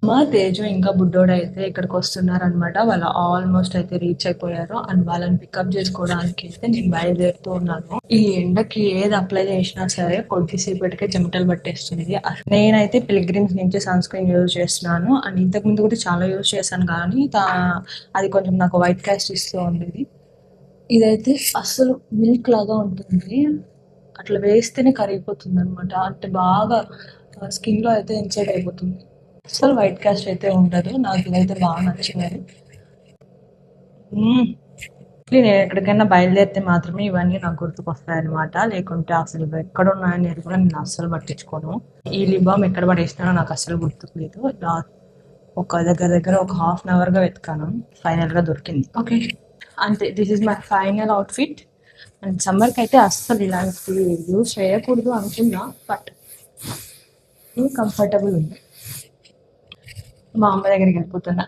మా తేజు ఇంకా బుడ్డోడు అయితే ఇక్కడికి వస్తున్నారు అనమాట. వాళ్ళు ఆల్మోస్ట్ అయితే రీచ్ అయిపోయారు. అండ్ వాళ్ళని పికప్ చేసుకోవడానికి అయితే నేను బయలుదేరుతూ ఉన్నాను. ఈ ఎండకి ఏది అప్లై చేసినా సరే కొద్దిసేపటికే చెమటలు పట్టేస్తుంది. నేనైతే పిలిగ్రిమ్స్ నుంచి సన్ స్క్రీన్ యూజ్ చేస్తున్నాను. అండ్ ఇంతకు ముందు కూడా చాలా యూజ్ చేశాను, కానీ అది కొంచెం నాకు వైట్ కాస్ట్ ఇస్తూ ఉండేది. ఇదైతే అస్సలు మిల్క్ లాగా ఉంటుంది. అట్లా వేస్తేనే కరిగిపోతుంది అనమాట. అంటే బాగా స్కిన్ లో అయితే ఇన్సైడ్ అయిపోతుంది. అసలు వైట్ కాస్ట్ అయితే ఉండదు. నాకు ఇదైతే బాగా నచ్చినది. నేను ఎక్కడికైనా బయలుదేరితే మాత్రమే ఇవన్నీ నాకు గుర్తుకొస్తాయి అనమాట. లేకుంటే అసలు ఇవి ఎక్కడ ఉన్నాయని కూడా నేను అస్సలు పట్టించుకోను. ఈ లిప్ బామ్ ఎక్కడ పడేసినానో నాకు అస్సలు గుర్తుకులేదు. ఒక దగ్గర దగ్గర ఒక హాఫ్ అన్ అవర్ గా వెతకాను. ఫైనల్ గా దొరికింది. ఓకే, అంతే. This is my final outfit. And సమ్మర్కి అయితే అస్సలు ఇలాంటివి యూజ్ చేయకూడదు అనుకున్నా, బట్ కంఫర్టబుల్ ఉంది. మా అమ్మ దగ్గరికి వెళ్ళిపోతున్నా.